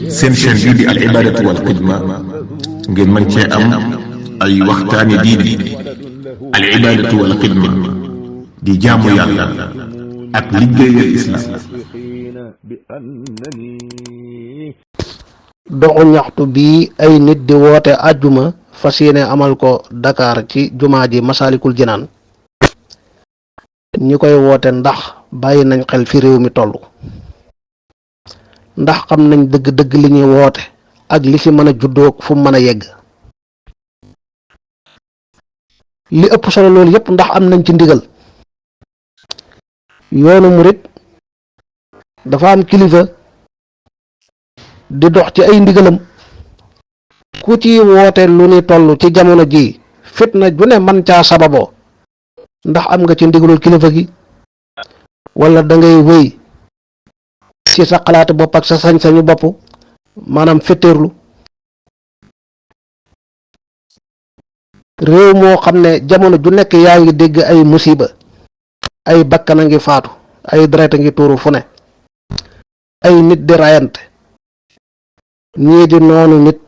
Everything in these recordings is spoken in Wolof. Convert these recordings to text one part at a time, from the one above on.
seen chaîne bii di al ibadatu wal xidma ngeen mën cee am ay waxtaani diine. al ibadatu wal xidma di jaamu yàlla ak liggéeyal islam. doxu ñaxtu bii ay nit di woote àjjuma fas yéene amal ko Dakar ci jumaa ji Masaalikul Jinaan ñi koy woote ndax bàyyi nañ xel fi réew mi toll, ndax xam nañ dëgg-dëgg li ñuy woote ak li fi mën a juddoo fu mu mën a yegg. li ëpp solo loolu yépp ndax am nañ ci ndigal. yoonu murit dafa am kilifa di dox ci ay ndigalam. ku ci woote lu ni toll ci jamono ji fitna ju ne man caa sababoo, ndax am nga ci ndigalul kilifa gi wala da ngay wéy ci sa xalaatu bopp ak sa sañ-sañu bopp, maanaam fetteerlu. réew moo xam ne jamono ju nekk yaa ngi dégg ay musiba, ay bakkan a ngi faatu, ay deret a ngi tuuru fu ne, ay nit di rayante, ñii di noonu nit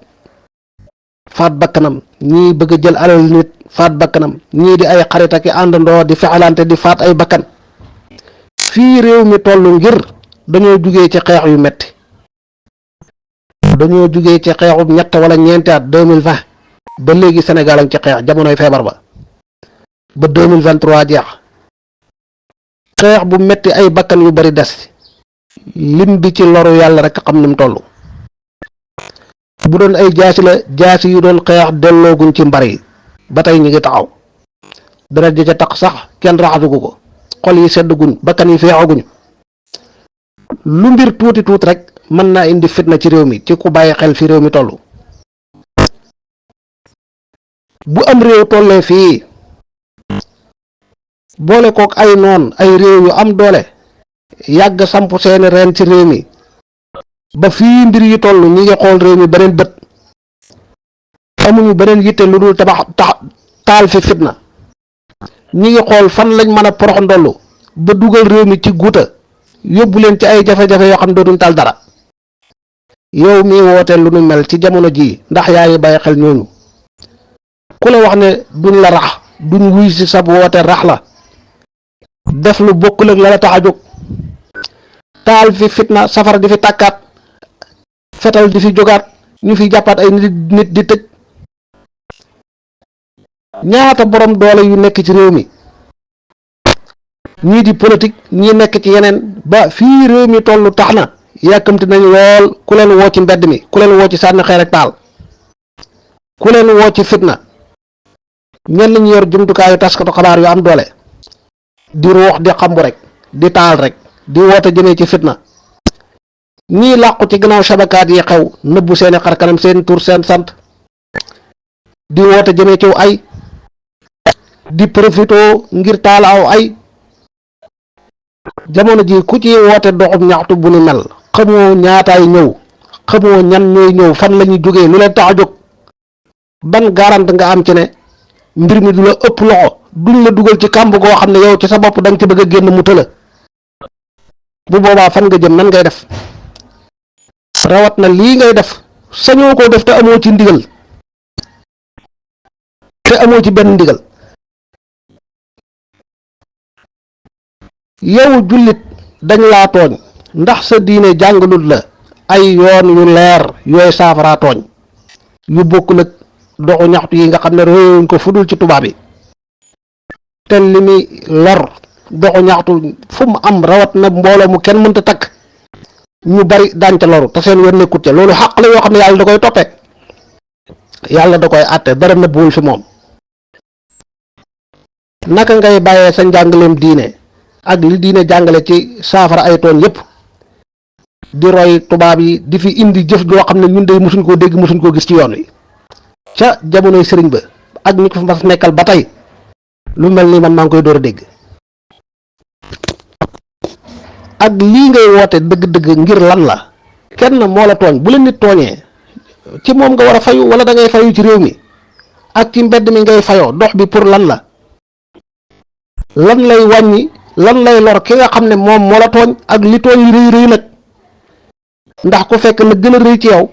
faat bakkanam, ñii bëgg a jël alal nit faat bakkanam, ñii di ay xarit ak àndandoo di fexalante di faat ay bakkan. fii réew mi toll ngir dañoo jugee ci xeex yu metti, dañoo jugee ci xeexub ñett wala ñeenti at 2020 ba léegi Sénégal a ngi ci xeex jamonoy feebar ba 2023 jeex. xeex bu metti ay bakkan yu bari des, lim bi ci loru yàlla rek xam ni mu toll. bu doon ay jaasi la, jaasi yu doon xeex dellooguñ ci mbar yi ba tey ñu ngi taxaw. dara di ca tax sax kenn raxasugu ko, xol yi sedduguñ, bakkan yi feexaguñ. lu mbir tuuti tuuti rek mën naa indi fitna ci réew mi ci ku bàyyi xel fi réew mi toll. bu am réew tollee fii boole kook ay noon, ay réew yu am doole yàgg samp seeni reen ci réew mi ba fii mbir yi toll ñi ngi xool réew mi beneen bët, amuñu beneen yitte lu dul taal fi fitna. ñi ngi xool fan lañ mën a porox ndollu ba dugal réew mi ci guuta, yóbbu leen ci ay jafe-jafe yoo xam ne dootuñ tal dara. yow mi woote lu nu mel ci jamono jii ndax yaa ngi bàyyi xel ñooñu? ku la wax ne duñ la rax, duñ wuy si sab woote rax la, def lu bokkul ak la la tax a jóg, taal fi fitna, safara di fi tàkkaat, fetal di fi jógaat, ñu fi jàppaat ay nit di tëj. ñaata borom doole yu nekk ci réew mi, ñii di politique, ñii nekk ci yeneen, ba fii réew mi tollu tax na yàkkamti nañ lool ku leen woo ci mbedd mi, ku leen woo ci sànni xeer ak taal, ku leen woo ci fitna. ñenn ñi yor jumtukaayu taskatu xabaar yu am doole di ruux di xambu rek, di taal rek, di woote jëmee ci fitna. ñii làqu ci gannaaw sabakaat yi xew nëbbu seeni xarkanam, seen tur, seen sant, di woote jëmee ci ay, di profito ngir taal aw ay. jamono ji ku ci woote doxub ñaxtu bu ni mel xamoo ñaataay ñëw, xamoo ñan ñooy ñëw, fan la ñuy jógee, lu leen tax a jóg. ban garant nga am ci ne mbir mi du la ëpp loxo, duñ la dugal ci kàmb goo xam ne yow ci sa bopp danga ci bëgg a génn mu tëla? bu boobaa fan nga jëm, nan ngay def? rawat na lii ngay def sañoo koo def te amoo ci ndigal, te amoo ci benn ndigal. yow jullit dañ laa tooñ ndax sa diine jàngalul la ay yoon yu leer yooy saafara tooñ yu bokkul ak doxu ñaxtu yi nga xam ne réewuñ ko fudul ci tubaab yi. te li muy lor doxu ñaxtu fu mu am, rawat na mbooloo mu kenn mënta takk, ñu bari daan ca loru te seen yoon nekkut ca. loolu xaq la yoo xam ne yàlla da koy toppee, yàlla da koy àtte, dara na buuñ fi moom. naka ngay bàyyee sa njàngaleem diine ak li diine jàngale ci saafara ay tooñ yépp di roy tubaab yi di fi indi jëf joo xam ne ñun de musuñ koo dégg, musuñ koo gis ci yoon wi ca jamonoy sëriñ ba ak ñi ko fa mas nekkal ba tey. lu mel ni man maa ngi koy door a dégg. ak lii ngay woote dëgg-dëgg ngir lan la? kenn moo la tooñ, bu la nit tooñee ci moom nga war a fayu wala da ngay fayu ci réew mi ak ci mbedd mi ngay fayoo? dox bi pour lan la? lan lay wàññi, lan lay lor ki nga xam ne moom moo la tooñ? ak li tooñ yi rëy rëy nag ndax ku fekk la gën a rëy ci yow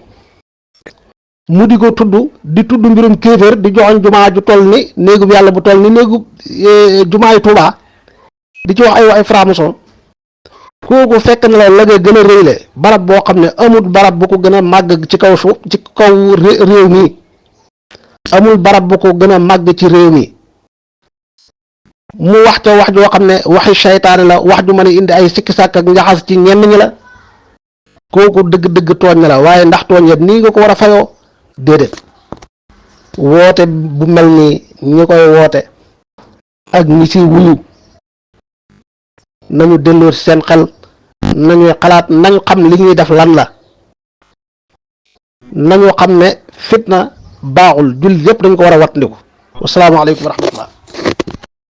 mu di ko tudd di tudd mbirum kéeféer di joxoñ jumaa ju toll ni néegub yàlla bu toll ni néegub jumaay Tuubaa di ci wax ay waxi franc-maçon kooku fekk na la nga gën a rëyle barab boo xam ne amul barab bu ko gën a màgg ci kaw suuf ci kaw réew mi amul barab bu ko gën a màgg ci réew mi mu wax ca wax joo xam ne waxi seytaane la wax ju mën a indi ay sikki sàkk ak njaxas ci ñenn ñi la kooku dëgg-dëgg tooñ na la waaye ndax tooñ yet nii nga ko war a fayoo déedéet woote bu mel ni ñi koy woote ak ñi ci wuyu nañu delloo ci seen xel nañuy xalaat nañ xam li ñuy def lan la nañu xam ne fitna baaxul jullit yépp dañ ko war a wattandiku wasalaamaaleykum wa rahmatullah